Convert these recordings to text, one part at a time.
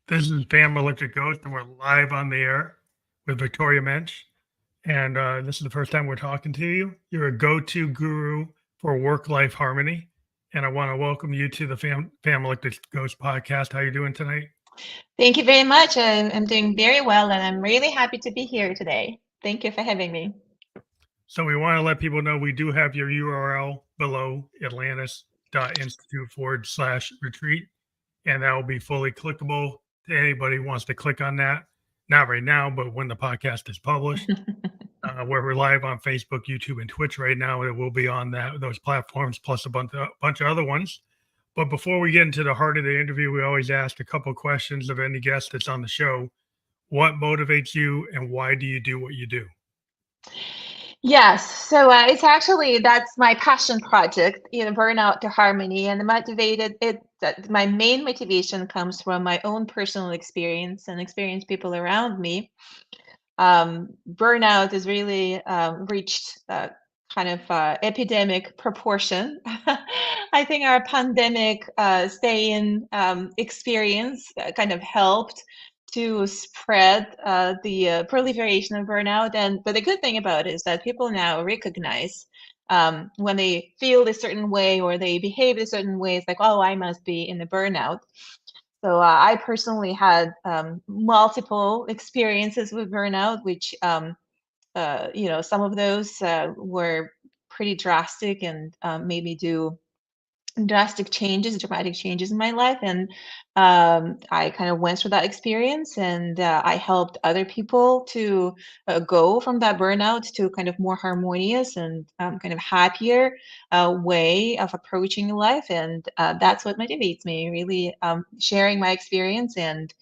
This is Bam Electric Ghost, and we're live on the air with Victoria Mensch. And this is the first time we're talking to you. You're a go-to guru for work-life harmony, and I want to welcome you to the Fam Electric Ghost podcast. How you doing tonight? Thank you very much. I'm doing very well, and I'm really happy to be here today. Thank you for having me. So we want to let people know we do have your URL below atlantis.institute/retreat, and that will be fully clickable to anybody who wants to click on that. Not right now, but when the podcast is published. We're live on Facebook, YouTube, and Twitch right now. It will be on those platforms plus a bunch of other ones. But before we get into the heart of the interview, we always ask a couple questions of any guest that's on the show. What motivates you, and why do you do what you do? Yes, so it's actually that's my passion project, burnout to harmony, and the motivated it. My main motivation comes from my own personal experience and experience people around me. Burnout has really reached kind of epidemic proportion. I think our pandemic stay-in experience kind of helped to spread the proliferation of burnout. But the good thing about it is that people now recognize when they feel a certain way or they behave a certain way, it's like, oh, I must be in a burnout. So I personally had multiple experiences with burnout, which some of those were pretty drastic and made me do dramatic changes in my life. And I kind of went through that experience, and I helped other people to go from that burnout to kind of more harmonious and kind of happier way of approaching life. And that's what motivates me, really sharing my experience and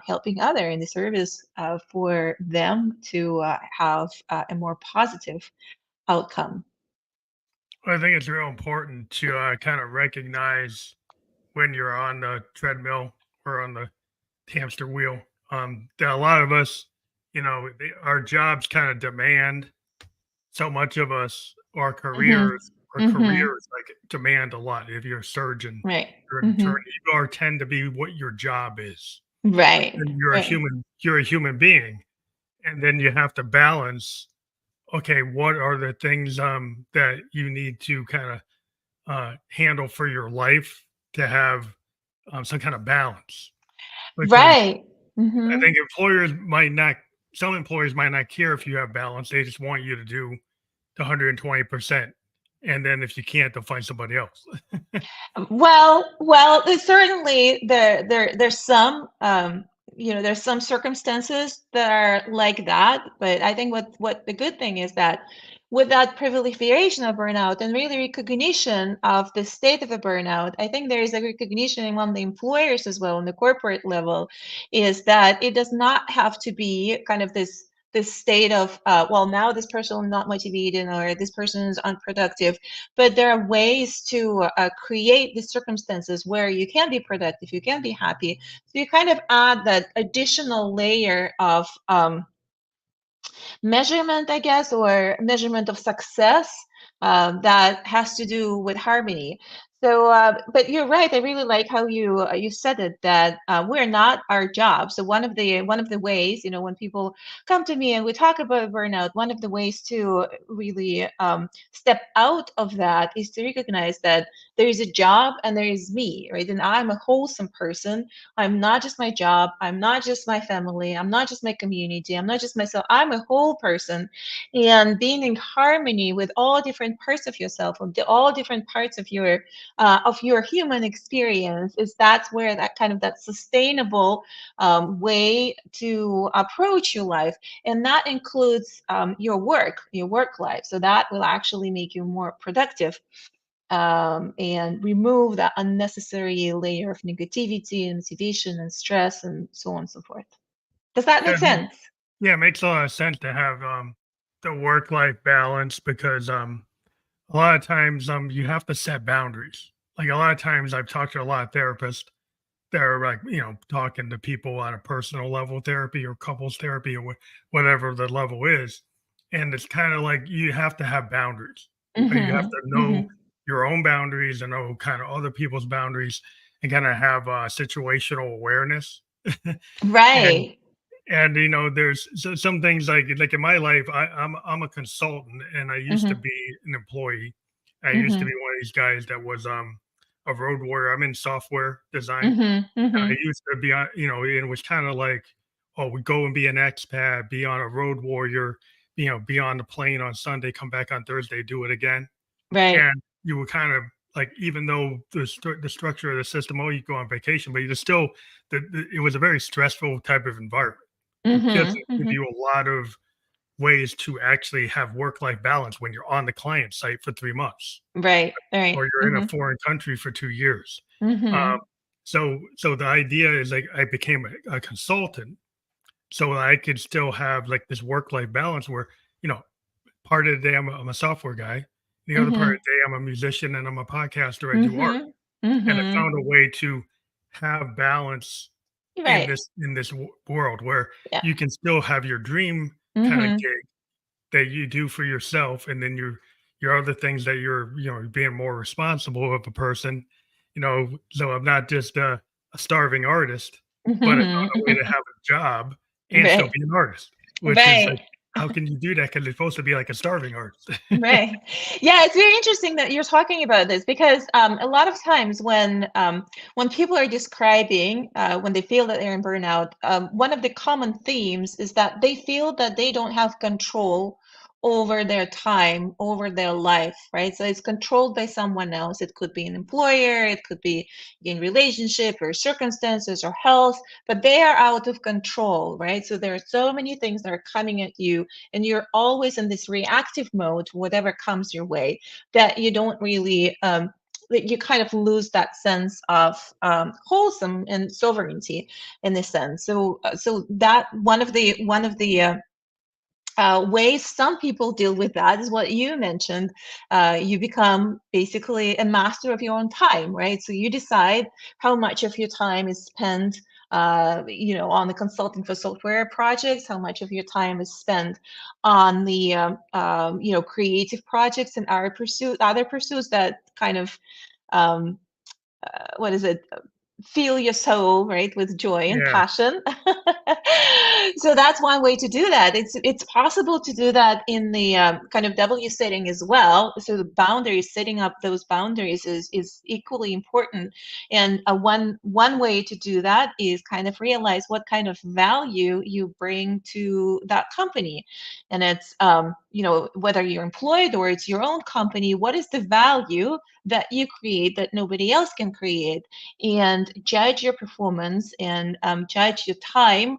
helping other in the service for them to have a more positive outcome. Well, I think it's real important to kind of recognize when you're on the treadmill or on the hamster wheel. That a lot of us, our jobs kind of demand so much of us. Our Hmm. careers, our Hmm. careers like demand a lot. If you're a surgeon, Right. you're an Hmm. attorney, you are tend to be what your job is. But Right. then Right. you're a human being, and then you have to balance. Okay, what are the things that you need to kind of handle for your life to have some kind of balance? Because Right. I Hmm. think some employers might not care if you have balance. They just want you to do the 120%. And then if you can't, they'll find somebody else. Well, there's certainly there's some there's some circumstances that are like that, but I think what the good thing is that with that proliferation of burnout and really recognition of the state of a burnout, I think there is a recognition among the employers as well on the corporate level, is that it does not have to be kind of this state of well, now this person is not motivated or this person is unproductive, but there are ways to create the circumstances where you can be productive, you can be happy. So you kind of add that additional layer of measurement, I guess, or measurement of success that has to do with harmony. So, but you're right. I really like how you said it, that we're not our job. So one of the ways, when people come to me and we talk about burnout, one of the ways to really step out of that is to recognize that there is a job and there is me, right? And I'm a wholesome person. I'm not just my job. I'm not just my family. I'm not just my community. I'm not just myself. I'm a whole person. And being in harmony with all different parts of yourself, all different parts of your human experience, is that's where that kind of that sustainable way to approach your life, and that includes your work life. So that will actually make you more productive and remove that unnecessary layer of negativity and motivation and stress and so on and so forth. Does that Yeah, make sense? yeah, it makes a lot of sense to have the work life balance because a lot of times you have to set boundaries. Like a lot of times I've talked to a lot of therapists that are like, talking to people on a personal level therapy or couples therapy or whatever the level is. And it's kind of like you have to have boundaries. Like you have Mm-hmm. to know Mm-hmm. your own boundaries and know kind of other people's boundaries and kind of have situational awareness and Right. there's some things like in my life, I'm a consultant, and I used to Mhm. be an employee. I used to be Mhm. one of these guys that was a road warrior. I'm in software design. Mhm. I Mhm. used to be on, it was kind of like, oh, we go and be an expat, be on a road warrior, be on the plane on Sunday, come back on Thursday, do it again. Right. And you were kind of like, even though the structure of the system, oh, you go on vacation, but you still, it was a very stressful type of environment. It doesn't Mhm. give Mhm. you a lot of ways to actually have work life balance when you're on the client site for 3 months Right. Right. or you're in a Mhm. foreign country for 2 years. Um, Mhm. so the idea is like I became a consultant so I could still have like this work life balance where, you know, part of the day I'm a software guy, the other part of Mhm. the day I'm a musician and I'm a podcaster, I do art. Mhm. And I Mhm. found a way to have balance in Right. this world where Yeah. you can still have your dream kind of Mhm. gig that you do for yourself, and then your other things that you're being more responsible of a person, so I'm not just a starving artist, but I found a way to Mhm. have a job and still Right. be an artist, which is like, Right. how can you do that? Because it's supposed to be like a starving artist. Right. Yeah, it's very interesting that you're talking about this because a lot of times when people are describing when they feel that they're in burnout, one of the common themes is that they feel that they don't have control over their time, over their life, right? So it's controlled by someone else. It could be an employer, it could be in relationship or circumstances or health, but they are out of control, right? So there are so many things that are coming at you and you're always in this reactive mode to whatever comes your way that you don't really that you kind of lose that sense of wholesome and sovereignty in this sense. So that one of the ways some people deal with that is what you mentioned. You become basically a master of your own time, right? So you decide how much of your time is spent, on the consulting for software projects, how much of your time is spent on the, creative projects and other pursuits that kind of, um, what is it? Fill your soul, right, with joy and Yeah, passion. So that's one way to do that. It's possible to do that in the kind of W setting as well. So the boundaries, setting up those boundaries is equally important. And one way to do that is kind of realize what kind of value you bring to that company, and it's whether you're employed or it's your own company. What is the value that you create that nobody else can create? And judge your performance and judge your time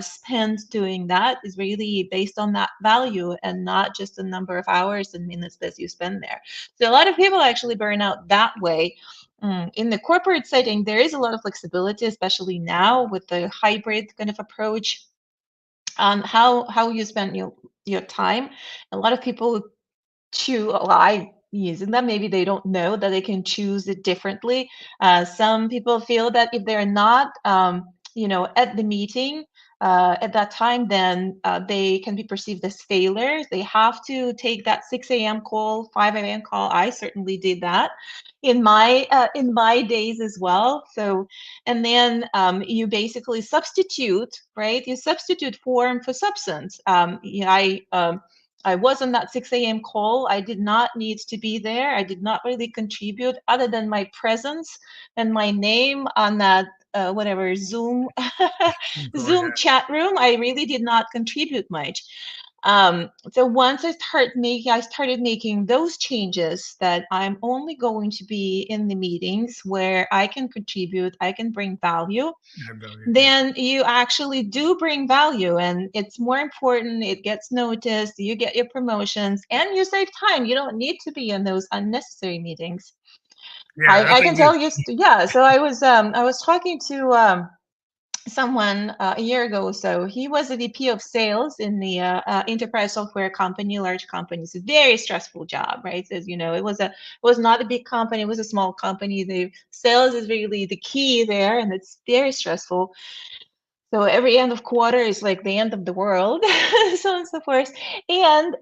spent doing that is really based on that value and not just the number of hours and minutes that you spend there. So a lot of people actually burn out that way. In the corporate setting, there is a lot of flexibility, especially now with the hybrid kind of approach on how you spend your time. A lot of people choose, well, I using them, maybe they don't know that they can choose it differently. Some people feel that if they're not at the meeting at that time, then they can be perceived as failures. They have to take that 6 a.m. call, 5 a.m. call. I certainly did that in my days as well. So, and then you basically substitute, right? You substitute form for substance. I was on that 6 a.m. call. I did not need to be there. I did not really contribute other than my presence and my name on that whatever Zoom go Zoom ahead. chat room. I really did not contribute much. So once I started making those changes that I'm only going to be in the meetings where I can contribute, I can bring value, I value, yeah. then you actually do bring value and it's more important. It gets noticed, you get your promotions, and you save time. You don't need to be in those unnecessary meetings. Yeah, I that's can a tell you, yeah. So I was talking to someone a year ago or so. He was a VP of sales in the enterprise software company, large company. It's a very stressful job, right? As you know, it was not a big company, it was a small company. The sales is really the key there, and it's very stressful. So every end of quarter is like the end of the world, so on and so forth. And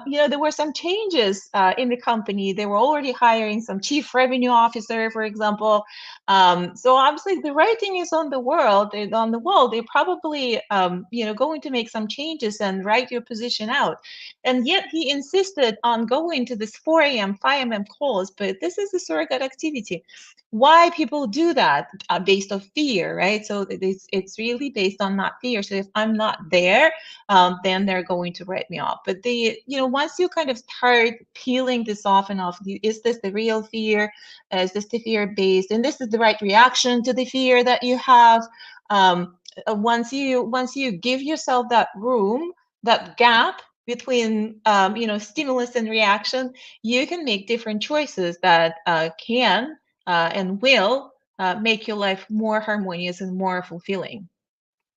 there were some changes in the company. They were already hiring some chief revenue officer, for example. So obviously, the writing is on the world, on the wall. They're probably, going to make some changes and write your position out. And yet he insisted on going to this 4 a.m., 5 a.m. calls. But this is a surrogate activity. Why people do that based on fear, right? So it's really based on not fear. So if I'm not there, then they're going to write me off. But once you kind of start peeling this off and off, is this the real fear? Is this the fear based? And this is the right reaction to the fear that you have. Once you give yourself that room, that gap between stimulus and reaction, you can make different choices that can and will make your life more harmonious and more fulfilling.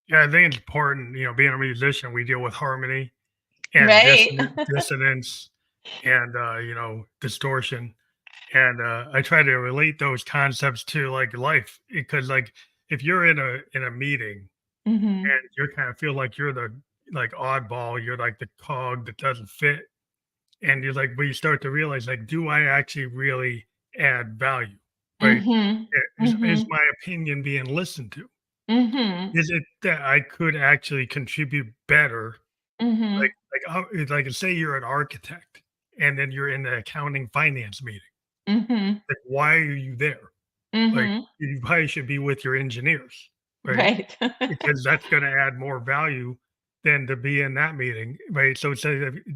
Yeah, I think it's important, being a musician, we deal with harmony and Right. dissonance and distortion. And I try to relate those concepts to like life because like if you're in a meeting Hmm. and you kind of feel like you're the like oddball, you're like the cog that doesn't fit, and you're like, but you start to realize like, do I actually really add value? Right? Hmm. Is Hmm. my opinion being listened to? Hmm. Is it that I could actually contribute better? Hmm. Like say you're an architect and then you're in the accounting finance meeting. Hmm. Like, why are you there? Like, Hmm. you probably should be with your engineers, right? Right. Because that's gonna add more value than to be in that meeting, right? So it's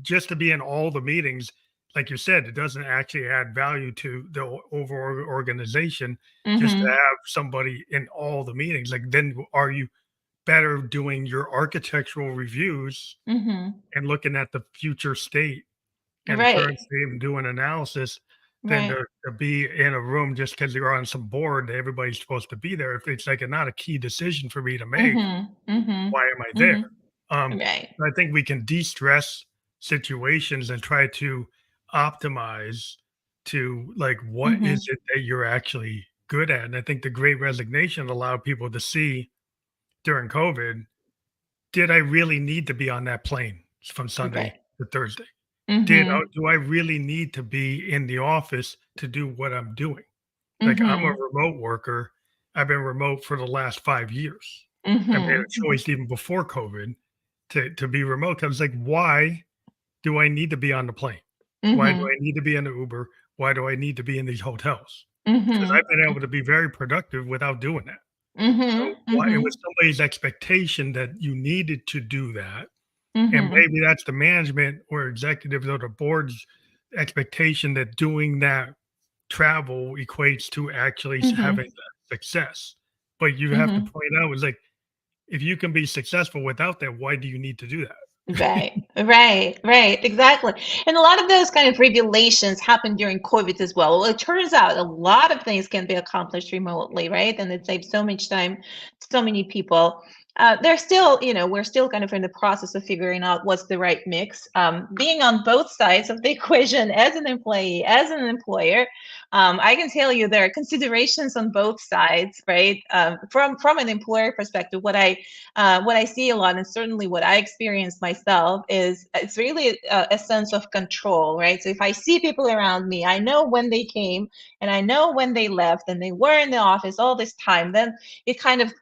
just to be in all the meetings, like you said, it doesn't actually add value to the overall organization just to Hmm. have somebody in all the meetings. Like, then are you better doing your architectural reviews Hmm. and looking at the future state and the current Right. state and doing analysis than Right. to be in a room just because you're on some board that everybody's supposed to be there. If it's like not a key decision for me to make, Hmm. Hmm. why am I there? Hmm. Um, Right. I think we can de-stress situations and try to optimize to like what is Hmm. it that you're actually good at. And I think the Great Resignation allowed people to see during COVID, did I really need to be on that plane from Sunday Right. to Thursday? Hmm. Do I really need to be in the office to do what I'm doing? Like, I'm a Hmm. remote worker. I've been remote for the last 5 years. I made Hmm. a choice even before COVID to be remote. I was like, "Why do I need to be on the plane? Why do Hmm. I need to be in the Uber? Why do I need to be in these hotels?" Because Hmm. I've been able to be very productive without doing that. Hmm. So, why it was Hmm. somebody's expectation that you needed to do that, and Hmm. maybe that's the management or executives or the board's expectation that doing that travel equates to actually having Hmm. success. But you have to Hmm. point out is like, if you can be successful without that, why do you need to do that? Right, right, exactly. And a lot of those kind of revelations happened during COVID as well. Well, it turns out a lot of things can be accomplished remotely, right? And it saves so much time, to so many people. There's still, we're still kind of in the process of figuring out what's the right mix. Being on both sides of the equation as an employee, as an employer, I can tell you there are considerations on both sides, right? From an employer perspective, what I see a lot, and certainly what I experience myself, is it's really a sense of control, right? So if I see people around me, I know when they came and I know when they left, and they were in the office all this time, then it kind of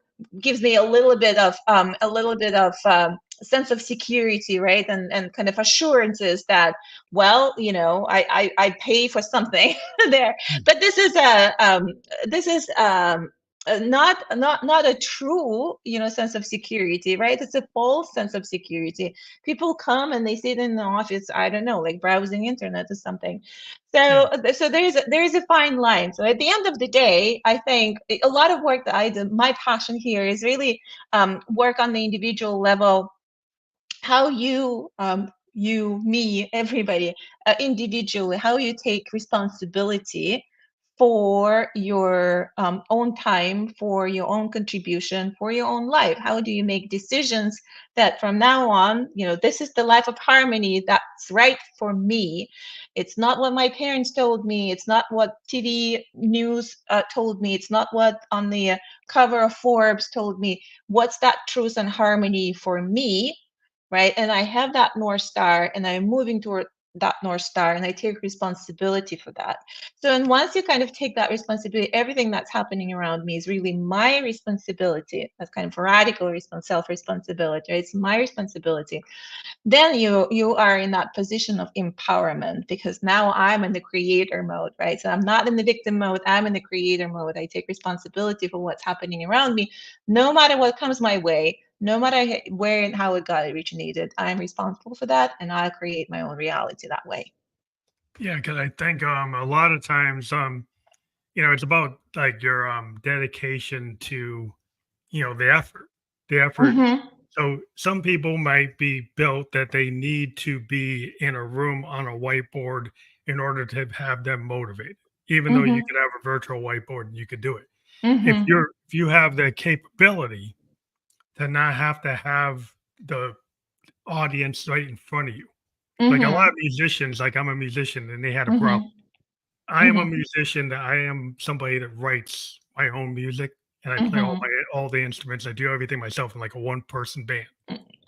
gives me a little bit of sense of security, right? And kind of assurances that, well, I pay for something there. But this is not a true sense of security, right? It's a false sense of security. People come and they sit in the office, I don't know, like browsing internet or something. Yeah. So there's a fine line. So at the end of the day, I think a lot of work that I do, my passion here is really work on the individual level, how you, me, everybody, individually, how you take responsibility for your own time, for your own contribution, for your own life? How do you make decisions that from now on, this is the life of harmony that's right for me? It's not what my parents told me. It's not what TV news told me. It's not what on the cover of Forbes told me. What's that truth and harmony for me? Right. And I have that North Star and I'm moving toward that North Star and I take responsibility for that. So, and once you kind of take that responsibility, everything that's happening around me is really my responsibility. That's kind of radical self responsibility. Right? It's my responsibility. Then you are in that position of empowerment because now I'm in the creator mode, right? So I'm not in the victim mode, I'm in the creator mode. I take responsibility for what's happening around me, no matter what comes my way, no matter where and how it got originated. I'm responsible for that and I'll create my own reality that way. Yeah, because I think a lot of times it's about like your dedication to the effort. The effort. Mhm. So some people might be built that they need to be in a room on a whiteboard in order to have them motivated, even though you Mhm. could have a virtual whiteboard and you could do it. Mhm. If you have the capability to not have to have the audience right in front of you. Like a lot of Mhm. musicians, like I'm a musician and they had a problem. Mhm. I am a Mhm. musician that I am somebody that writes my own music and I play Mhm. all the instruments. I do everything myself in like a one person band.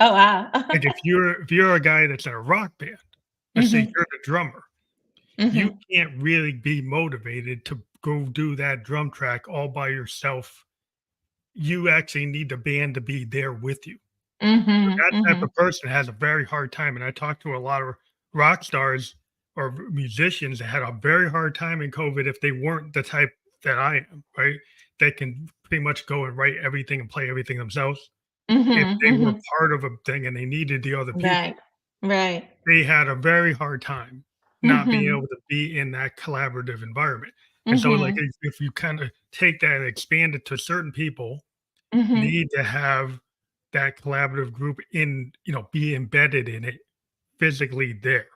Oh wow. Like if you're a guy that's in a rock band, let's say Mhm. you're the drummer, you Mhm. can't really be motivated to go do that drum track all by yourself. You actually need the band to be there with you. So Mhm. that type Mhm. of person has a very hard time, and I talked to a lot of rock stars or musicians that had a very hard time in COVID if they weren't the type that I am, right? They can pretty much go and write everything and play everything themselves. If Mhm. they were Mhm. part of a thing and they needed the other people, Right. Right. they had a very hard time not being Mhm. able to be in that collaborative environment. And so, like, Mhm. if you kind of take that and expand it to certain people, Mhm. need to have that collaborative group be embedded in it physically there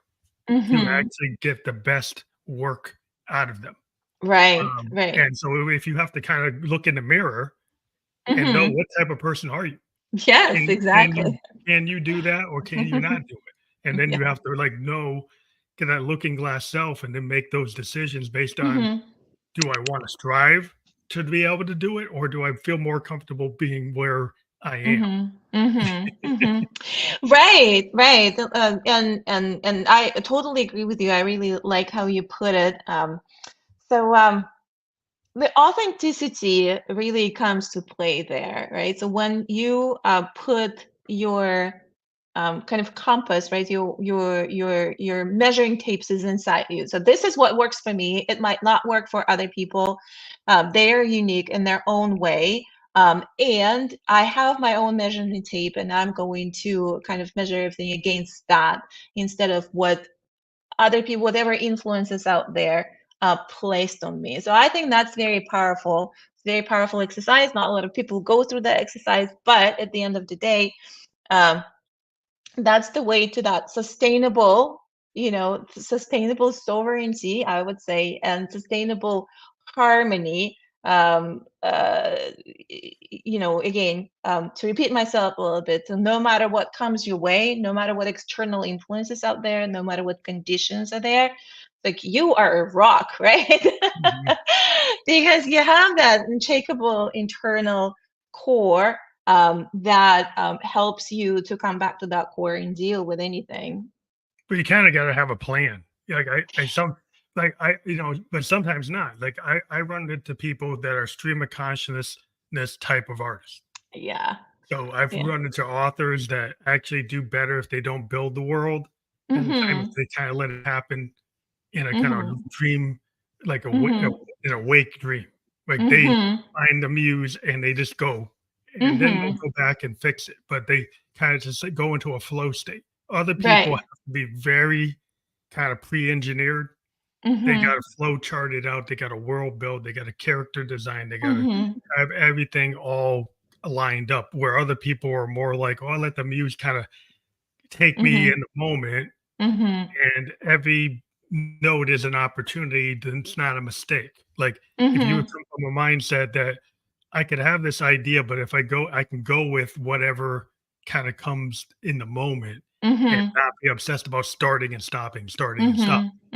to Mhm. actually get the best work out of them. Right. Right. And so if you have to kind of look in the mirror and know Mhm. what type of person are you? Yes, You exactly. can you do that or can you not do it? And then you Yeah. have to like know, get that looking glass self and then make those decisions based on, Mhm. do I want to strive to be able to do it or do I feel more comfortable being where I am? Mhm. Mhm. Mhm. Right, right. And I totally agree with you. I really like how you put it. So the authenticity really comes to play there, right? So when you put your kind of compass, right? Your measuring tapes is inside you. So this is what works for me. It might not work for other people. They are unique in their own way. And I have my own measuring tape, and I'm going to kind of measure everything against that instead of what other people, whatever influences out there, placed on me. So I think that's very powerful. It's very powerful exercise. Not a lot of people go through that exercise, but at the end of the day, um, that's the way to that sustainable, sustainable sovereignty, I would say, and sustainable harmony. Again, to repeat myself a little bit, so no matter what comes your way, no matter what external influences out there, no matter what conditions are there, like you are a rock, right? Mhm. Because you have that unshakable internal core that helps you to come back to that core and deal with anything. But you kinda gotta have a plan. Like, but sometimes not. Like, I run into people that are stream of consciousness type of artists. Yeah. So, I've Yeah. run into authors that actually do better if they don't build the world, and time if Mhm. they kinda let it happen in a kind of Mhm. dream, like Mhm. in a wake dream. Like, they Mhm. find the muse and they just go, and then they'll Mhm. go back and fix it, but they kinda just, like, go into a flow state. Other people Right. have to be very kind of pre-engineered. They got Mhm. a flow charted out, they got a world build, they got a character design, they gotta Mhm. have everything all lined up, where other people are more like, "Oh, I'll let the muse kinda take me Mhm. in the moment," Mhm. and every know it is an opportunity, then it's not a mistake. Like if you would Mhm. come from a mindset that I could have this idea, but if I can go with whatever kind of comes in the moment and Mhm. not be obsessed about starting and stop. Mhm. Then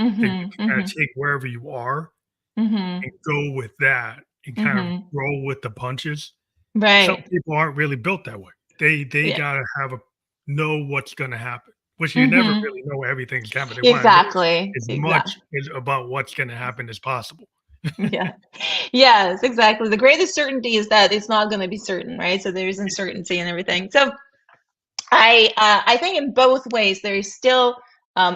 you Mhm. can kind of Mhm. take wherever you are and Mhm. go with that and kind of Mhm. roll with the punches. Some Right. people aren't really built that way. They Yeah. gotta have a know what's gonna happen, which you never Mhm. really know everything's coming. They wanna know Exactly. as much Exactly. as about what's gonna happen as possible. Yeah. Yes, exactly. The greatest certainty is that it's not going to be certain, right? So there's uncertainty and everything. So I think in both ways there is still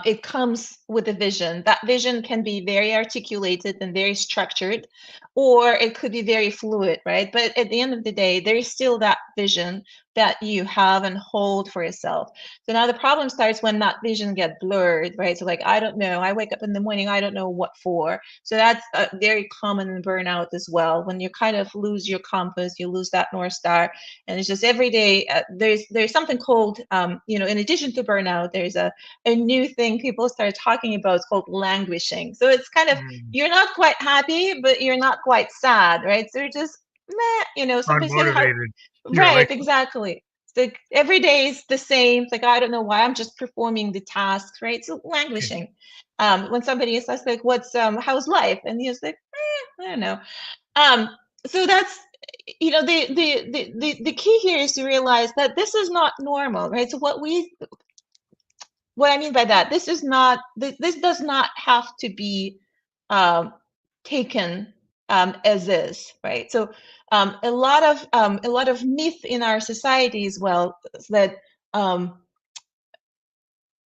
it comes with a vision. That vision can be very articulated and very structured, or it could be very fluid, right? But at the end of the day, there is still that vision that you have and hold for yourself. So now the problem starts when that vision get blurred, right? So like I don't know, I wake up in the morning, I don't know what for. So that's very common in burnout as well. When you kind of lose your compass, you lose that north star, and it's just every day there's something called in addition to burnout, there's a new thing people start talking about. It's called languishing. So it's kind of Mm, you're not quite happy but you're not quite sad, right? So you're just meh, somebody say how. unmotivated. You're Right, like, exactly. It's like every day is the same. It's like I don't know why, I'm just performing the tasks, right? So okay, languishing. When somebody is asked like what's how's life, and he's like I don't know. um so that's the key here is to realize that this is not normal, right? So what I mean by that, this is not this does not have to be um taken as is, right? So a lot of myth in our society as well is that um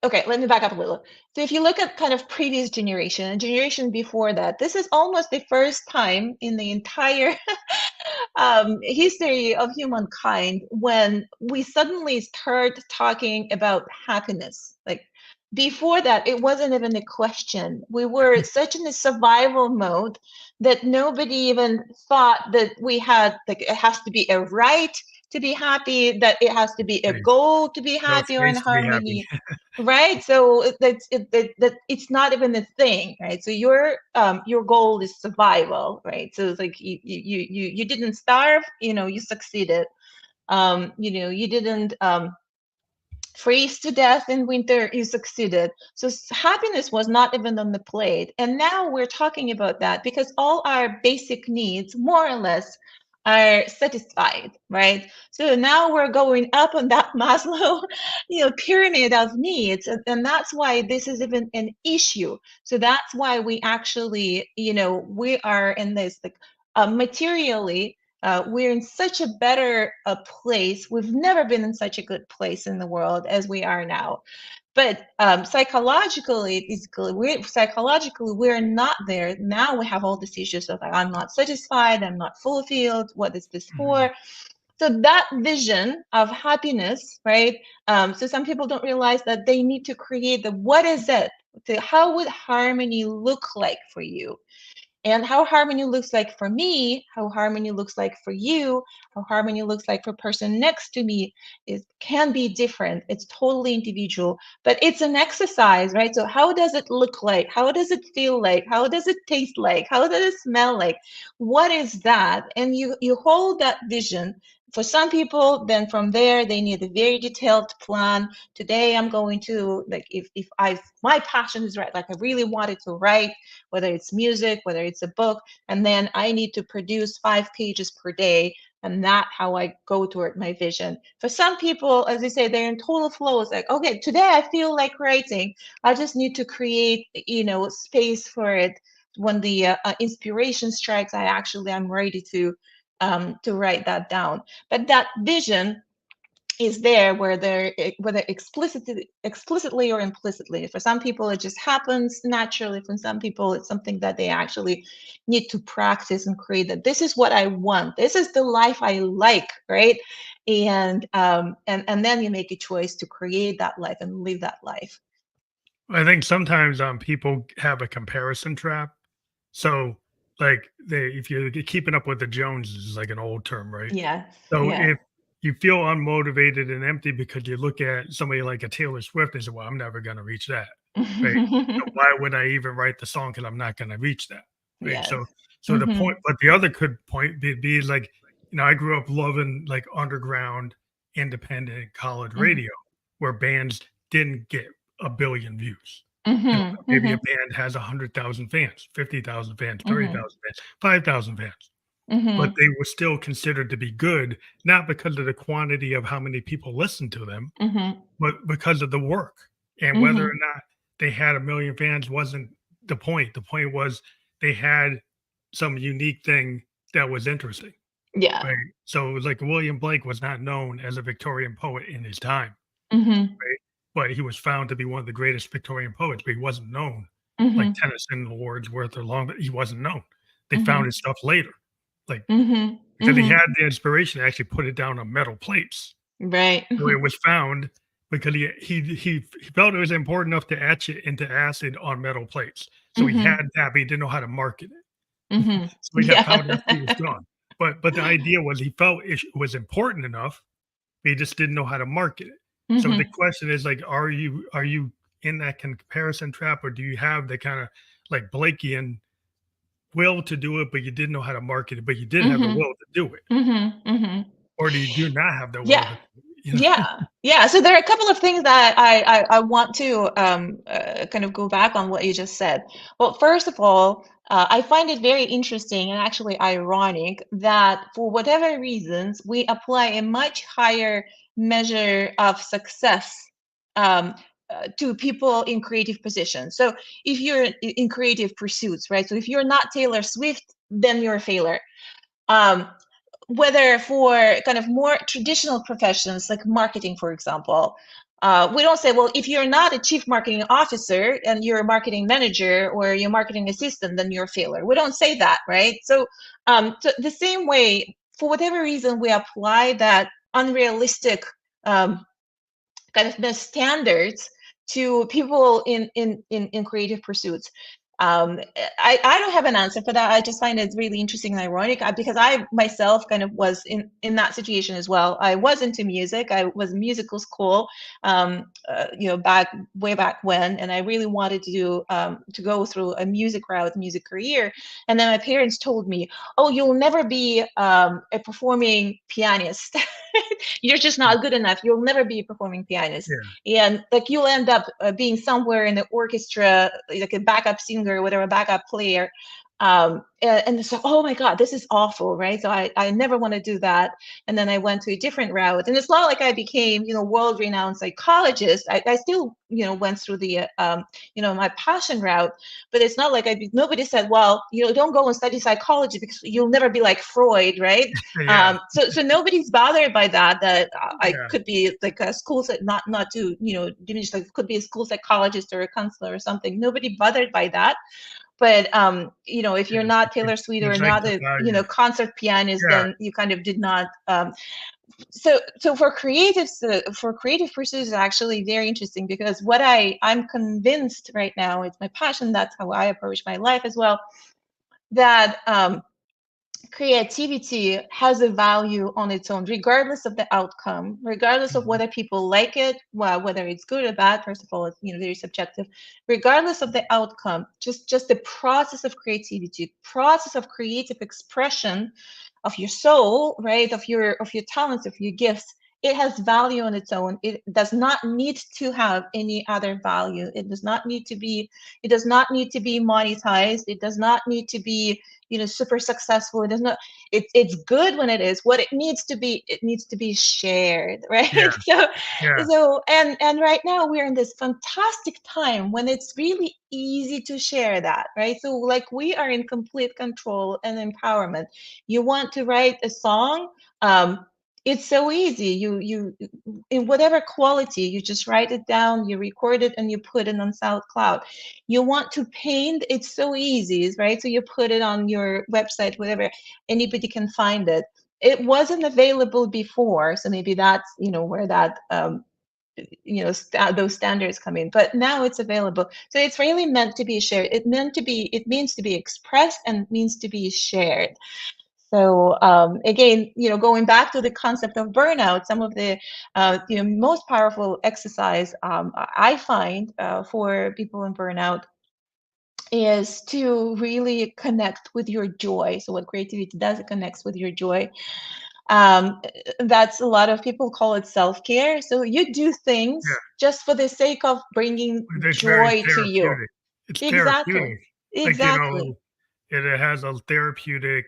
okay, let me back up a little. So if you look at kind of previous generation and generation before that, this is almost the first time in the entire history of humankind when we suddenly start talking about happiness. Like before that, it wasn't even a question. We were such in a survival mode that nobody even thought that we had, like, it has to be a right to be happy, that it has to be a nice. goal to be No happy or in space to be happy. harmony. Right? So that it's not even a thing, right? So your goal is survival, right? So it's like you didn't starve, you succeeded. You didn't freeze to death in winter, you succeeded. So happiness was not even on the plate. And now we're talking about that because all our basic needs, more or less, are satisfied, right? So now we're going up on that Maslow, pyramid of needs, and that's why this is even an issue. So that's why we actually, we are in this like materially we're in such a better place. We've never been in such a good place in the world as we are now. But psychologically, we're not there. Now we have all these issues of like, I'm not satisfied, I'm not fulfilled. What is this Mhm. for? So that vision of happiness, right? So some people don't realize that they need to create the what is it? How would harmony look like for you? And how harmony looks like for me, how harmony looks like for you, how harmony looks like for person next to me is can be different. It's totally individual, but it's an exercise, right? So how does it look like? How does it feel like? How does it taste like? How does it smell like? What is that? And you hold that vision. For some people, then from there they need a very detailed plan. Today I'm going to like if I my passion is right, like I really wanted to write, whether it's music, whether it's a book, and then I need to produce 5 pages per day. And that how I go toward my vision. For some people, as I say, they're in total flow. It's like, okay, today I feel like writing. I just need to create, space for it. When the inspiration strikes, I'm ready to write that down. But that vision is there whether explicitly or implicitly. For some people it just happens naturally. For some people it's something that they actually need to practice and create, that this is what I want, this is the life I like, right? And then you make a choice to create that life and live that life. I think sometimes people have a comparison trap. So like if you're keeping up with the Joneses is like an old term, right? Yes, So yes. if you feel unmotivated and empty because you look at somebody like a Taylor Swift and say, "Well, I'm never gonna reach that." right? So why would I even write the song? Because I'm not gonna reach that, right? Yes. So the point, but the other good point be like, I grew up loving like underground, independent college Mhm. radio, where bands didn't get a billion views. Mhm. Maybe a Mhm. band has 100,000 fans, 50,000 fans, Mhm. 30,000 fans, 5,000 fans, but Mhm. they were still considered to be good, not because of the quantity of how many people listened to them, Mhm. but because of the work. And whether or Mhm. not they had a million fans wasn't the point. The point was they had some unique thing that was interesting, Yeah. right? So it was like William Blake was not known as a Victorian poet in his time, Mhm. right? But he was found to be one of the greatest Victorian poets, but he wasn't known like Mhm. Tennyson or Wordsworth or Long. He wasn't known. They found Mhm. his stuff later, like Mhm. because he Mhm. had the inspiration to actually put it down on metal plates. Right. So it was found because he felt it was important enough to etch it into acid on metal plates. So he had Mhm. that, but he didn't know how to market it. Mhm. So he got Yeah. found after he was gone. But the idea was he felt it was important enough, but he just didn't know how to market it. So the Mhm. question is like, are you in that comparison trap, or do you have the kind of like Blakean will to do it, but you didn't know how to market it, but you did have the Mhm. will to do it, Mhm. Mhm. or do you do not have the will Yeah. to, Yeah. Yeah. So there are a couple of things that I want to kind of go back on what you just said. Well, first of all, I find it very interesting and actually ironic that for whatever reasons, we apply a much higher measure of success um, to people in creative positions. So if you're in creative pursuits, right? So if you're not Taylor Swift, then you're a failure. Um, whether for kind of more traditional professions like marketing, for example, we don't say, well, if you're not a chief marketing officer and you're a marketing manager or you're a marketing assistant, then you're a failure. We don't say that, right? So the same way, for whatever reason, we apply that unrealistic um, kind of the standards to people in creative pursuits. I don't have an answer for that. I just find it really interesting and ironic because I myself kind of was in that situation as well. I was into music. I was in musical school, back way back when, and I really wanted to go through a music route, music career. And then my parents told me, "Oh, you'll never be a performing pianist." You're just not good enough. You'll never be a performing pianist. yeah, And like you'll end up being somewhere in the orchestra, like a backup singer, whatever, backup player. And so, oh my God, this is awful, right? So I never want to do that. And then I went to a different route. And it's not like I became, world-renowned psychologist. I still, went through my passion route, but it's not like nobody said, well, don't go and study psychology because you'll never be like Freud, right? yeah, So nobody's bothered by that. That I yeah. could be like a school, not to diminish, like could be a school psychologist or a counselor or something. Nobody bothered by that. But if you're Yes, not Taylor Swift or it's like not the a value. concert pianist, Yeah, then you kind of did not. So for creatives, for creative pursuits, is actually very interesting because what I'm convinced right now, it's my passion. That's how I approach my life as well. That creativity has a value on its own, regardless of the outcome, regardless of mhm, whether people like it, well, whether it's good or bad. First of all, it's very subjective. Regardless of the outcome, just the process of creativity, process of creative expression of your soul, right? Of your talents, of your gifts. It has value on its own. It does not need to have any other value. It does not need to be. It does not need to be monetized. It does not need to be super successful. It does not. It's good when it is. What it needs to be, it needs to be shared, right? yeah, so yeah, so and right now we're in this fantastic time when it's really easy to share that, right? So like we are in complete control and empowerment. You want to write a song, it's so easy. You in whatever quality, you just write it down, you record it, and you put it on SoundCloud. You want to paint, it's so easy, right? So you put it on your website, whatever, anybody can find it. It wasn't available before, so maybe that's where that those standards come in. But now it's available, so it's really meant to be shared. It means to be expressed and means to be shared. So again, going back to the concept of burnout, some of the most powerful exercise I find for people in burnout is to really connect with your joy. So what creativity does, it connects with your joy. um, that's a lot of people call it self-care. So you do things Yeah. just for the sake of bringing It's very joy to you. therapeutic. It's Exactly. therapeutic. Like, Exactly. it has a therapeutic,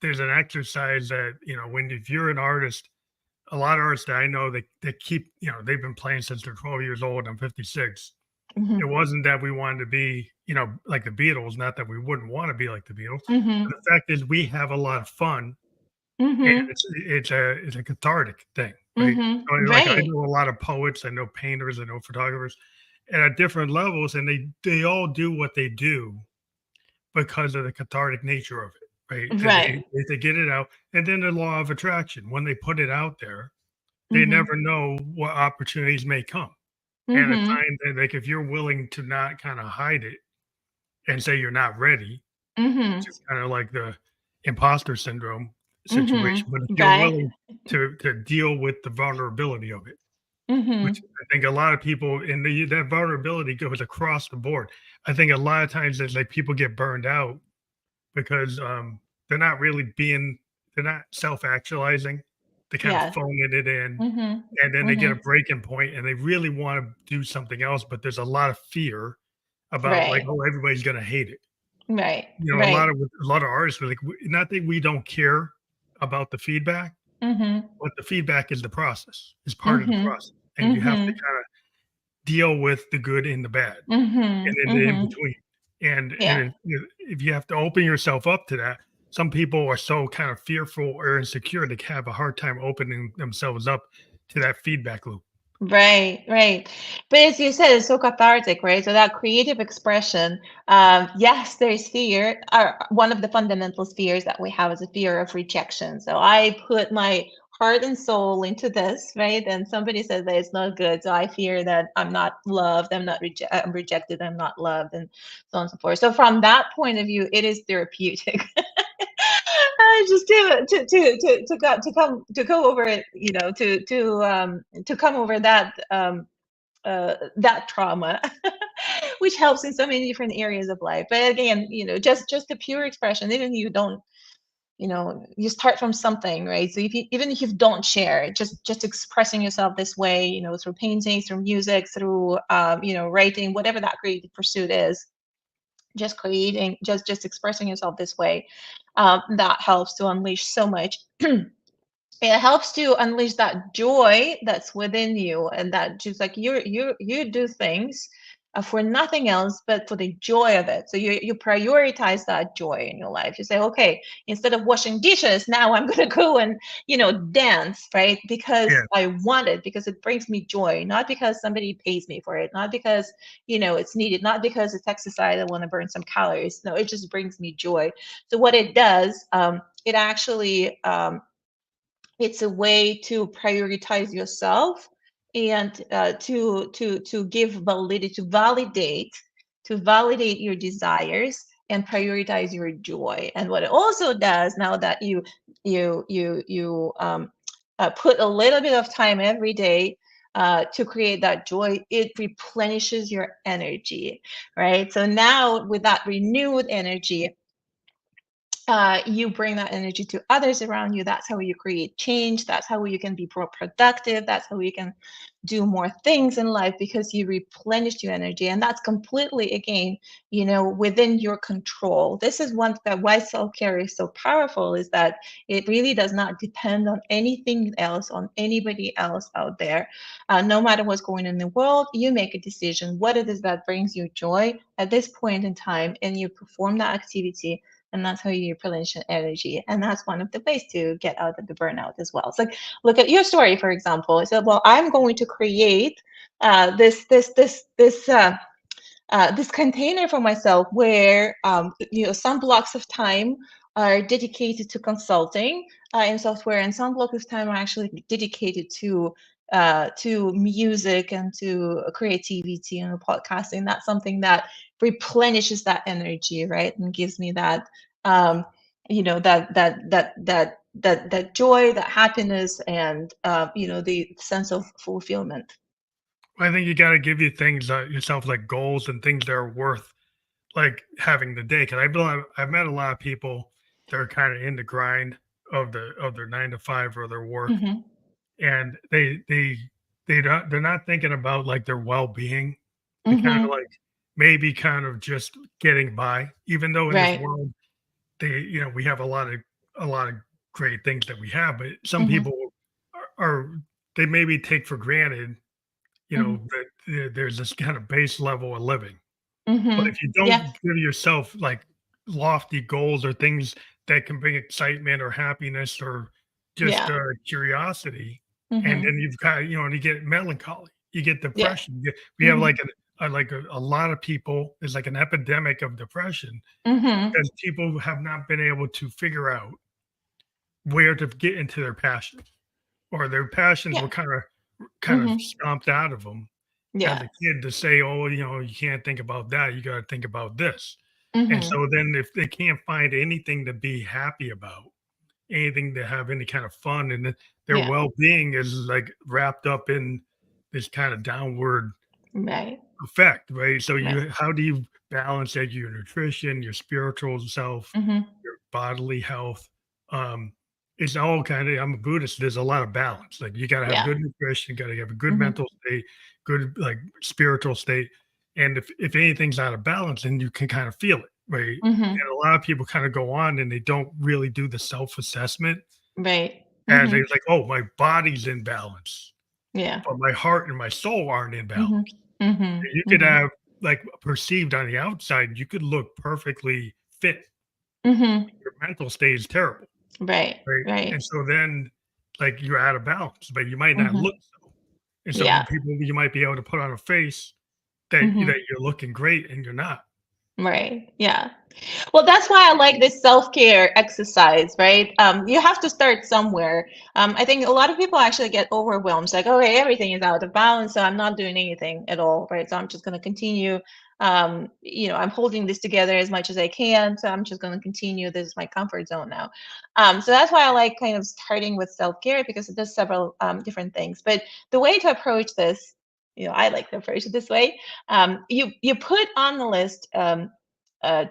there's an exercise that, when if you're an artist, a lot of artists that I know that keep, they've been playing since they're 12 years old. I'm 56. It Hmm. wasn't that we wanted to be, like the Beatles, not that we wouldn't want to be like the Beatles. But Hmm. the fact is we have a lot of fun, and Hmm. it's a cathartic thing, right? Hmm. So, like, I Right. know a lot of poets, I know painters, I know photographers, and at different levels, and they all do what they do because of the cathartic nature of it, right? That Right. they get it out, and then the law of attraction. When they put it out there, they Hmm. never know what opportunities may come. And I Hmm. find that, like, if you're willing to not kind of hide it and say you're not ready, Hmm. which is kind of like the imposter syndrome Hmm. situation, but if you're Right. willing to deal with the vulnerability of it, which Hmm. I think a lot of people in that vulnerability goes across the board. I think a lot of times it's like people get burned out because they're not really being, they're not self-actualizing. They kind of Yes. phoning it in, Hmm. and then they get Hmm. a breaking point and they really want to do something else, but there's a lot of fear about, like, Right. oh, everybody's gonna hate it. Right. A lot Right. of artists are like, not that we don't care about the feedback, Hmm. but the feedback is the process, is part of the Hmm. process, and you have to Hmm. kind of deal with the good and the bad, Hmm. and then the in Hmm. between. And Yeah. if you have to open yourself up to that, some people are so kind of fearful or insecure, they have a hard time opening themselves up to that feedback loop. Right, right. But as you said, it's so cathartic, right? So that creative expression, yes, there's fear. One of the fundamental fears that we have is a fear of rejection. So I put my heart and soul into this, right? And somebody says that it's not good. So I fear that I'm not loved, I'm rejected, I'm not loved, and so on and so forth. So from that point of view, it is therapeutic. Just to go over it, to come over that trauma, which helps in so many different areas of life. But again, just the pure expression, even if you don't, you start from something, right? So even if you don't share, just expressing yourself this way, through painting, through music, through writing, whatever that creative pursuit is, just creating, just expressing yourself this way, that helps to unleash so much. It helps to unleash that joy that's within you, and that just like you do things for nothing else but for the joy of it. So you prioritize that joy in your life. You say, okay, instead of washing dishes, now I'm going to go and dance, right? Because Yeah, I want it, because it brings me joy, not because somebody pays me for it, not because it's needed, not because it's exercise, I want to burn some calories. No, it just brings me joy. So what it does, it actually it's a way to prioritize yourself, and to give validity, to validate your desires and prioritize your joy. And what it also does, now that you put a little bit of time every day to create that joy, it replenishes your energy, right? So now with that renewed energy, you bring that energy to others around you. That's how you create change. That's how you can be more productive. That's how you can do more things in life, because you replenished your energy. And that's completely, again, within your control. This is one that why self-care is so powerful, is that it really does not depend on anything else, on anybody else out there. No matter what's going on in the world, you make a decision what it is that brings you joy at this point in time, and you perform that activity, and that's how you replenish energy. And that's one of the ways to get out of the burnout as well. It's like, look at your story, for example. I said, well, I'm going to create this container for myself where some blocks of time are dedicated to consulting in software, and some blocks of time are actually dedicated to music and to creativity and podcasting. That's something that replenishes that energy, right, and gives me that um, that joy, that happiness, and the sense of fulfillment. I think you got to give you things yourself like goals and things that are worth like having the day. Because I've met a lot of people that are kind of in the grind of their 9 to 5 or their work, Hmm. and they're not thinking about like their well being. They kind of Hmm. like maybe kind of just getting by, even though in this Right. world we have a lot of great things that we have, but some Hmm. people are they maybe take for granted, Hmm. that there's this kind of base level of living. But Hmm. if you Yes. don't give yourself like lofty goals or things that can bring excitement or happiness or just Yeah. curiosity, and Hmm. then you've got, and you get melancholy, you get Yeah. depression. We have Hmm. like a lot of people. There's like an epidemic of depression Hmm. because people have not been able to figure out where to get into their passions, or their passions were Yeah. kind of Hmm. stomped out of them as Yeah. a kid to say, "Oh, you can't think about that. You got to think about this." And Hmm. so then if they can't find anything to be happy about, anything to have any kind of fun, and then their Yeah. well-being is like wrapped up in this kind of downward Right. effect, right? So Right. how do you balance like your nutrition, your spiritual self, Hmm. your bodily health? Um, it's all kind of, I'm a Buddhist. There's a lot of balance. Like you got to have Yeah. good nutrition, you got to have a good Hmm. mental state, good like spiritual state. And if anything's out of balance, then you can kind of feel it, right? Hmm. And a lot of people kind of go on and they don't really do the self-assessment Right. as they Hmm. like, oh, my body's in balance, Yeah. but my heart and my soul aren't in Hmm. balance. Hmm. You could Hmm. have like perceived on the outside, you could look perfectly fit. Hmm. Your mental state is terrible, Right. right? And Right. so then, like you're out of balance, but you might not Hmm. look so. And so Yeah. you might be able to put on a face that Hmm. you're looking great and you're not. Right. Yeah. Well, that's why I like this self-care exercise, right? You have to start somewhere. I think a lot of people actually get overwhelmed. It's like, okay, everything is out of balance, so I'm not doing anything at all, right? So I'm just going to continue. I'm holding this together as much as I can, so I'm just going to continue. This is my comfort zone now. So that's why I like kind of starting with self-care because it does several different things. But the way to approach this, I like to approach it this way. You put on the list.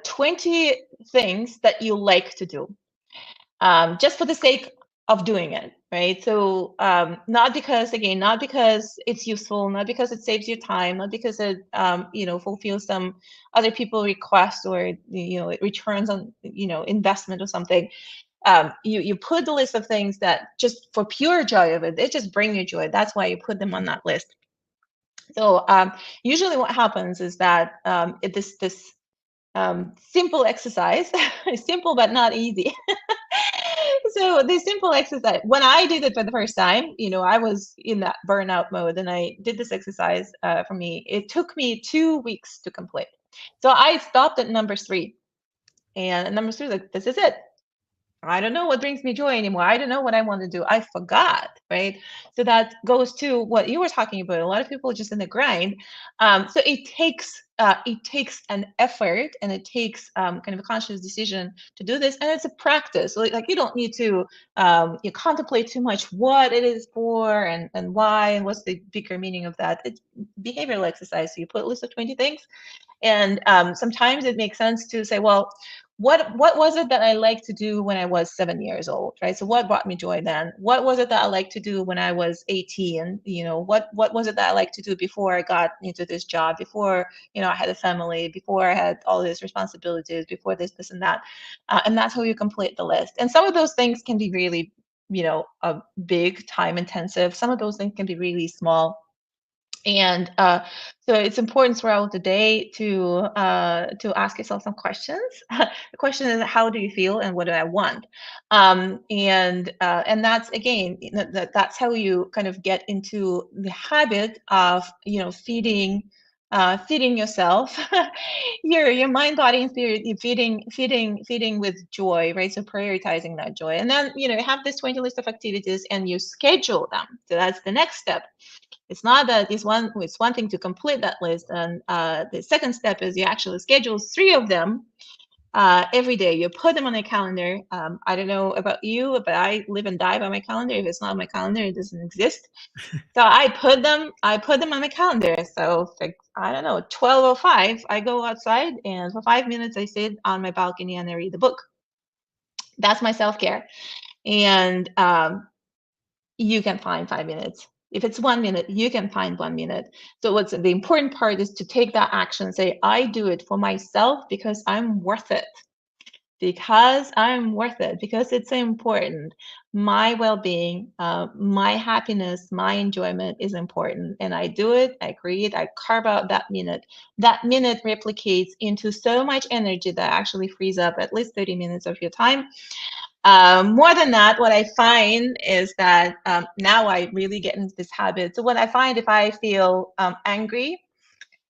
20 things that you like to do, just for the sake of doing it, right? So, not because it's useful, not because it saves you time, not because it, fulfills some other people request or, it returns on, investment or something. You put the list of things that just for pure joy of it, they just bring you joy. That's why you put them on that list. So, usually what happens is that this simple exercise, simple but not easy. So the simple exercise, when I did it for the first time, I was in that burnout mode and I did this exercise. For me, it took me 2 weeks to complete. So I stopped at number three, and at number three, like, this is it. I don't know what brings me joy anymore. I don't know what I want to do. I forgot, right? So that goes to what you were talking about. A lot of people are just in the grind. So it takes an effort and it takes kind of a conscious decision to do this, and it's a practice. Like you don't need to you contemplate too much what it is for and why and what's the bigger meaning of that. It's behavioral exercise. So you put a list of 20 things, and sometimes it makes sense to say, well, what was it that I liked to do when I was 7 years old, right? So what brought me joy then? What was it that I liked to do when I was 18? What was it that I liked to do before I got into this job, before I had a family, before I had all these responsibilities, before this and that, and that's how you complete the list. And some of those things can be really, big, time intensive. Some of those things can be really small, and so it's important throughout the day to ask yourself some questions. The question is, how do you feel, and what do I want? And that's again, that's how you kind of get into the habit of feeding yourself, your mind, body, and spirit. You're feeding with joy, right? So prioritizing that joy, and then you have this 20 list of activities, and you schedule them. So that's the next step. It's not that it's one thing to complete that list, and the second step is you actually schedule three of them, every day. You put them on a calendar. I don't know about you, but I live and die by my calendar. If it's not on my calendar, it doesn't exist. So I put them on my calendar. So like, I don't know, 12:05, I go outside and for 5 minutes I sit on my balcony and I read the book. That's my self-care. And you can find 5 minutes. If it's 1 minute, you can find 1 minute. So what's the important part is to take that action and say, I do it for myself because I'm worth it. Because I'm worth it, because it's important. My well-being, my happiness, my enjoyment is important. And I do it, I create, I carve out that minute. That minute replicates into so much energy that actually frees up at least 30 minutes of your time. More than that, what I find is that now I really get into this habit. So what I find, if I feel angry,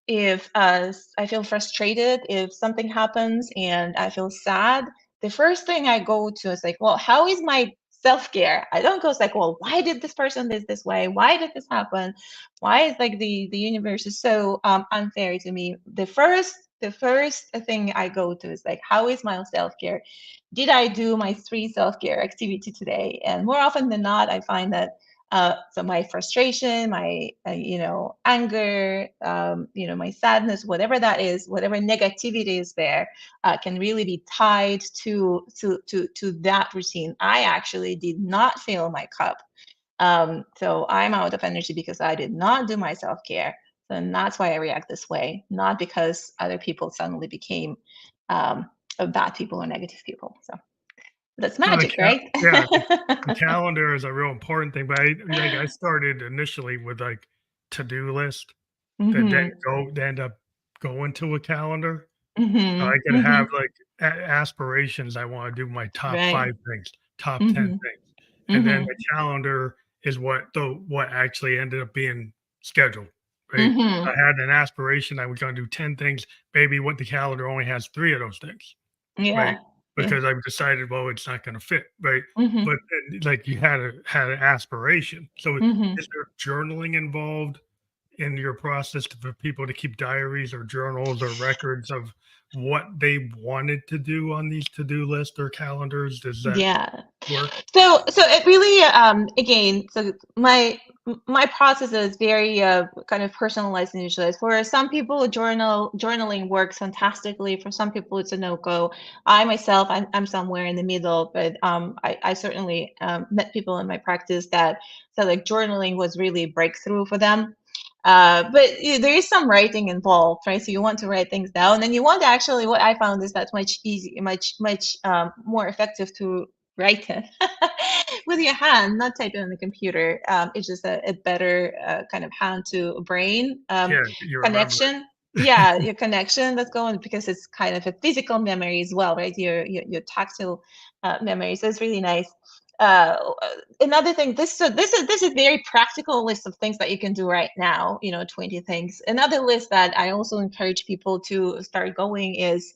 if I feel frustrated, if something happens and I feel sad, the first thing I go to is like, well, how is my self-care? I don't go like, well, why did this person this way? Why did this happen? Why is like the universe is so unfair to me? The first thing I go to is like, how is my self-care? Did I do my 3 self-care activity today? And more often than not, I find that so my frustration, my anger, my sadness, whatever that is, whatever negativity is there, can really be tied to that routine. I actually did not fill my cup, so I'm out of energy because I did not do my self care. And that's why I react this way, not because other people suddenly became bad people or negative people. So that's No, magic, right? yeah, the calendar is a real important thing, but I started initially with like to-do list that then Hmm. end up going to a calendar. So I Hmm. could have Hmm. like aspirations. I want to do my top Right. 5 things, top 10 Hmm. things, and then Hmm. the calendar is what actually ended up being scheduled. Right? I Hmm. had an aspiration. I was going to do 10 things. Maybe what the calendar only has 3 of those things. Right, Yeah. Yeah. because I've decided, well, it's not gonna fit, right? Hmm. But, like, you had an aspiration. So, Hmm. is there journaling involved in your process for people to keep diaries or journals or records of what they wanted to do on these to-do lists or calendars? Does that Yeah. work? So it really again, so my process is very kind of personalized and individualized. For some people, journaling works fantastically. For some people, it's a no-go. I myself, I'm somewhere in the middle, but I certainly met people in my practice that said like journaling was really a breakthrough for them. But there is some writing involved, right? So you want to write things down, and you want to actually. What I found is that's much easy, much more effective to write it with your hand, not type it on the computer. It's just a better kind of hand to brain Yeah, you remember connection. Yeah, your connection that's going because it's kind of a physical memory as well, right? Your tactile memory. So it's really nice. Uh, Another thing, this is very practical list of things that you can do right now. 20 things. Another list that I also encourage people to start going is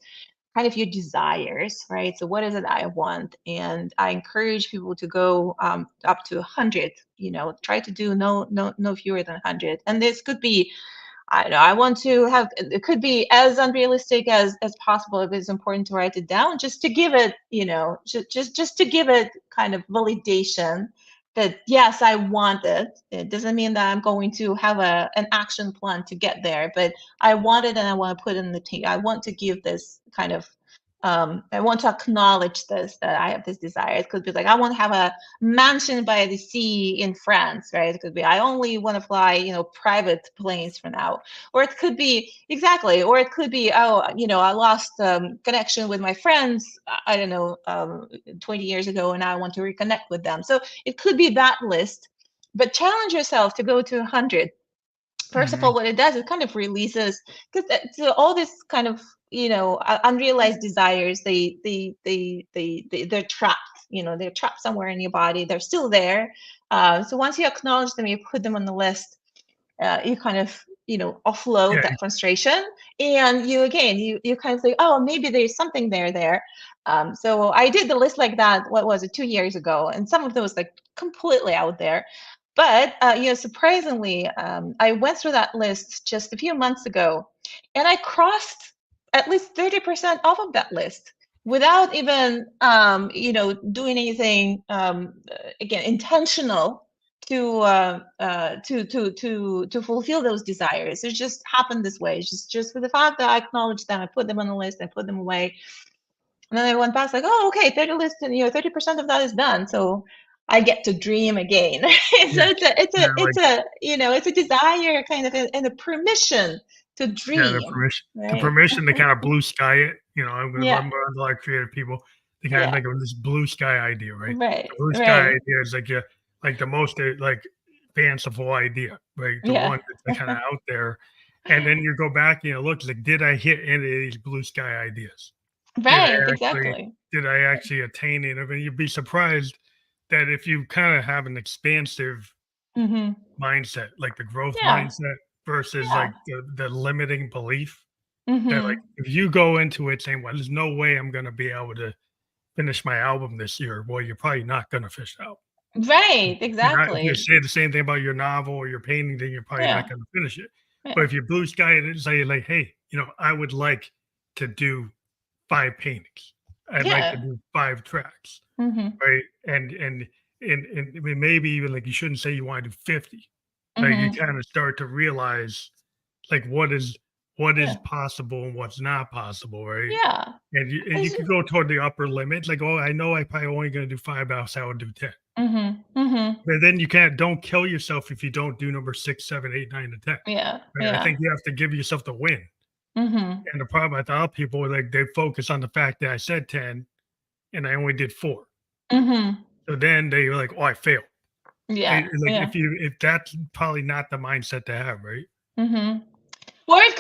kind of your desires, right? So what is it I want? And I encourage people to go up to 100. Try to do no fewer than 100. And this could be, I don't know, I want to have, it could be as unrealistic as possible. If it's important to write it down, just to give it, just to give it kind of validation that yes, I want it. It doesn't mean that I'm going to have an action plan to get there, but I want it and I want to put it in the team. I want to give this kind of I want to acknowledge this, that I have this desire. It could be like I want to have a mansion by the sea in France, right? It could be I only want to fly, private planes for now. Or it could be exactly, or it could be, oh, I lost connection with my friends, I don't know, 20 years ago, and I want to reconnect with them. So it could be that list, but challenge yourself to go to 100. First of all, Mhm. what it does, it kind of releases, because so all this kind of unrealized desires, they're trapped. They're trapped somewhere in your body. They're still there. So once you acknowledge them, you put them on the list. You kind of offload Yeah, that frustration, and you kind of say, oh, maybe there's something there. So I did the list like that. What was it, 2 years ago? And some of those like completely out there. But surprisingly, I went through that list just a few months ago, and I crossed at least 30% off of that list. without even doing anything again intentional to fulfill those desires. It just happened this way. It's just for the fact that I acknowledged them, I put them on the list, I put them away, and then I went back like, oh, okay, 30 list, and 30% of that is done. So I get to dream again. So Yeah, yeah, like it's a desire kind of and a permission to yeah, dream, the right? permission to kind of blue sky it. You know, I'm Yeah, around a lot of creative people. They kind of yeah, think of this blue sky idea, right? right, The blue sky right, idea is like like the most like fanciful idea, right? The yeah, one that's kind of out there, and then you go back and you look like, did I hit any of these blue sky ideas? Did I right, actually exactly. did I actually attain it? I mean, you'd be surprised that if you kind of have an expansive Hmm. mindset, like the growth Yeah, mindset versus yeah. like the limiting belief that like Hmm. if you go into it saying, "Well, there's no way I'm gonna be able to finish my album this year," well, you're probably not gonna finish the album. Right, You're not if you exactly. say the same thing about your novel or your painting, then you're probably not Yeah, gonna finish it. But yeah, if you blue sky it and say like, "Hey, I would like to do 5 paintings. I'd like to yeah. do 5 tracks." Hmm. Right? And I mean, maybe even like you shouldn't say you want to do 50. Like you Hmm. kind of start to realize like what is Yeah, possible and what's not possible, right? yeah. And you could go toward the upper limit, like, oh, I know I probably only gonna do 5 hours, I would do 10. Hmm. Hmm. But then you don't kill yourself if you don't do number 6, 7, 8, 9, and 10. Yeah, Right? I yeah. think you have to give yourself the win. Hmm. And the problem I thought people like they focus on the fact that I said 10 and I only did 4. Hmm. So then they were like, oh, I failed. Yeah, And, like yeah. if that's probably not the mindset to have, right? Hmm. Or it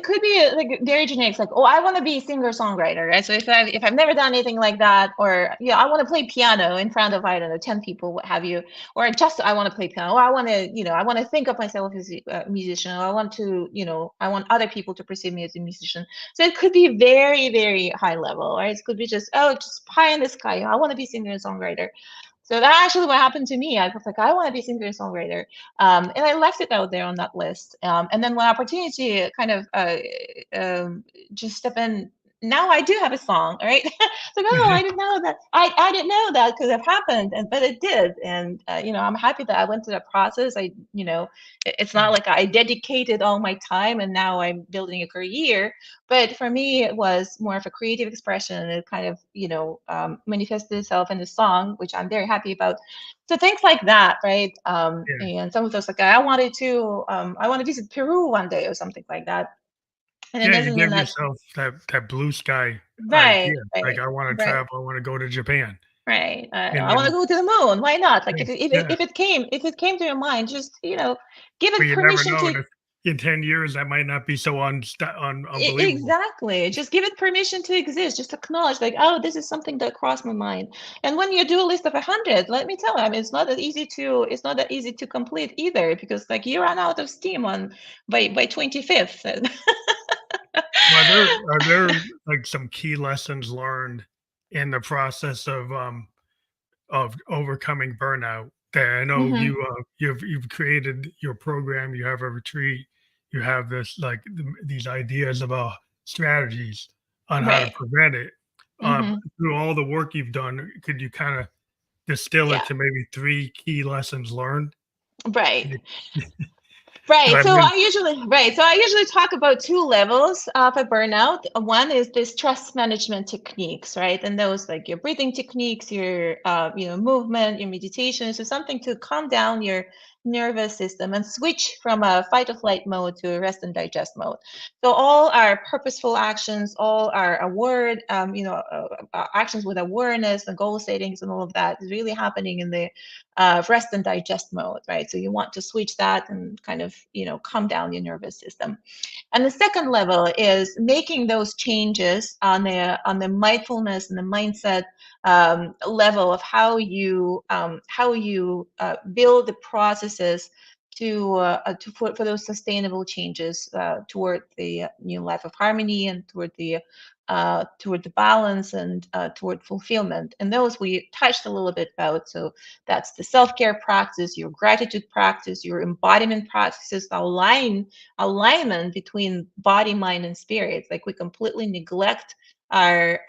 could be like very generic, like, oh, I want to be a singer-songwriter, right? So if I've never done anything like that, or yeah, I want to play piano in front of, I don't know, 10 people, what have you, or just I want to play piano, or I want to think of myself as a musician, or I want other people to perceive me as a musician. So it could be very, very high level, right? It could be just, oh, just pie in the sky. I want to be singer and songwriter. So that actually what happened to me. I was like, I want to be singer and songwriter, and I left it out there on that list. And then when opportunity kind of just step in, now I do have a song, right? It's like, oh, I didn't know that. I didn't know that could have happened, but it did. And I'm happy that I went through that process. It's not like I dedicated all my time and now I'm building a career. But for me, it was more of a creative expression, and it kind of manifested itself in the song, which I'm very happy about. So things like that, right? Yeah. And some of those, like, I want to visit Peru one day or something like that. And it Yeah, you doesn't mean give that, yourself that blue sky right, idea. Like, right, I wanna right, travel, I wanna go to Japan. right. And I want to then go to the moon. Why not? Like, yeah, if yeah, it came to your mind, just give but it you never permission know, to. and if in 10 years, that might not be so unbelievable. Exactly. Just give it permission to exist. Just acknowledge, like, oh, this is something that crossed my mind. And when you do a list of 100, let me tell you, I mean, it's not that easy to complete either, because like you run out of steam on by 25th. Are there, like, some key lessons learned in the process of overcoming burnout that I know Hmm. you've created your program, you have a retreat, you have this like these ideas about strategies on how to Right. prevent it. Hmm. Through all the work you've done, could you kind of distill it Yeah. to maybe 3 key lessons learned? Right. Because Right. I've So been I usually right. So I usually talk about two levels of a burnout. One is the stress management techniques, right? And those, like your breathing techniques, your movement, your meditation, so something to calm down your nervous system and switch from a fight or flight mode to a rest and digest mode. So all our purposeful actions, all our aware, actions with awareness and goal settings and all of that is really happening in the rest and digest mode, right? So you want to switch that and kind of, calm down your nervous system. And the second level is making those changes on the mindfulness and the mindset level of how you build the processes for those sustainable changes toward the new life of harmony, and toward the balance, and toward fulfillment. And those we touched a little bit about. So that's the self-care practice, your gratitude practice, your embodiment practices, alignment between body, mind, and spirit. Like, we completely neglect our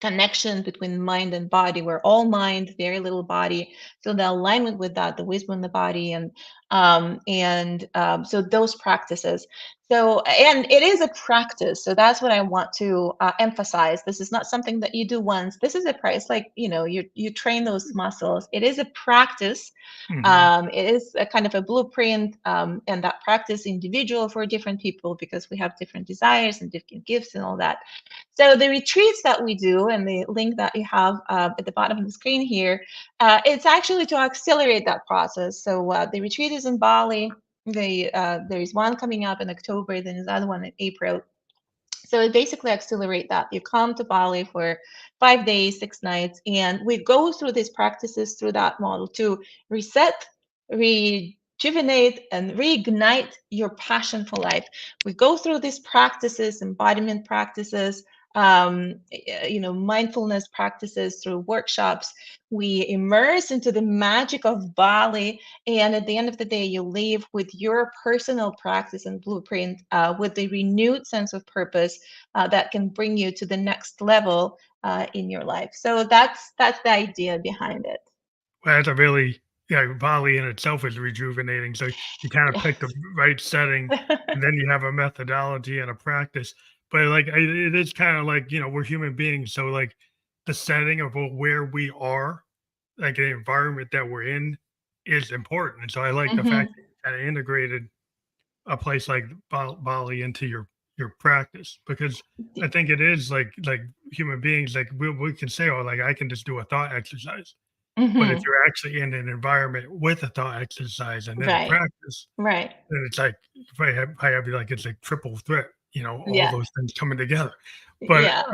connection between mind and body. We're all mind, very little body. So the alignment with that, the wisdom in the body, and so those practices. So and it is a practice. So that's what I want to emphasize. This is not something that you do once. This is a practice. Like you train those muscles. It is a practice. Hmm. It is a kind of a blueprint, and that practice individual for different people because we have different desires and different gifts and all that. So the retreats that we do, and the link that you have at the bottom of the screen here, it's actually to accelerate that process. So the retreat is in Bali. There is one coming up in October, then there's another one in April. So it basically accelerate that. You come to Bali for 5 days, 6 nights, and we go through these practices through that model to reset, rejuvenate, and reignite your passion for life. We go through these practices, embodiment practices, mindfulness practices through workshops. We immerse into the magic of Bali, and at the end of the day, you leave with your personal practice and blueprint with a renewed sense of purpose that can bring you to the next level in your life. So that's the idea behind it. Well, that's a really, yeah, Bali in itself is rejuvenating. So you kind of pick the Yes. right setting, and then you have a methodology and a practice. But like it is kind of like, we're human beings, so like the setting of where we are, like the environment that we're in, is important. And so I like the fact Hmm. that you kind of integrated a place like Bali into your practice, because I think it is like human beings, like we can say, oh, like I can just do a thought exercise, but if Hmm. you're actually in an environment with a thought exercise and then a Right. practice, Right. then it's like if I have like it's like triple threat, all Yeah. those things coming together. But Yeah.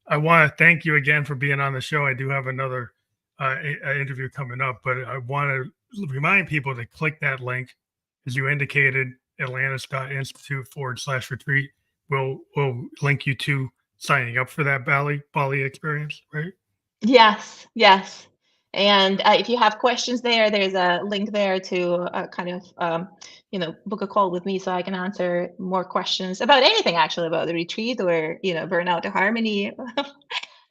I want to thank you again for being on the show. I do have another interview coming up, but I want to remind people to click that link, as you indicated, Atlantis.institute/retreat. Will link you to signing up for that Bali experience, right? Yes, yes. And if you have questions there, there's a link there to kind of, book a call with me so I can answer more questions about anything actually about the retreat or, burnout to harmony or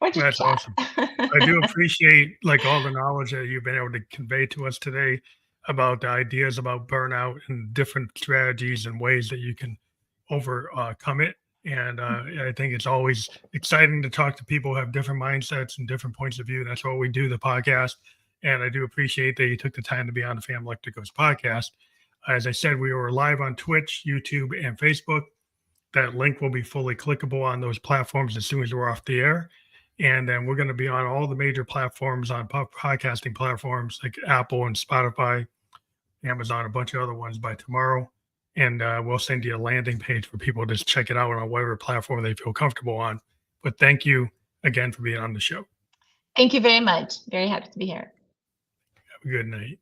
Well, just that's awesome. I do chat. appreciate like all the knowledge that you've been able to convey to us today about the ideas about burnout and different strategies and ways that you can overcome it. And I think it's always exciting to talk to people who have different mindsets and different points of view. That's why we do the podcast. And I do appreciate that you took the time to be on the Fam Electricos podcast. As I said, we were live on Twitch, YouTube, and Facebook. That link will be fully clickable on those platforms as soon as we're off the air. And then we're going to be on all the major platforms on podcasting platforms like Apple and Spotify, Amazon, a bunch of other ones by tomorrow. And we'll send you a landing page for people to just check it out on whatever platform they feel comfortable on. But thank you again for being on the show. Thank you very much. Very happy to be here. Have a good night.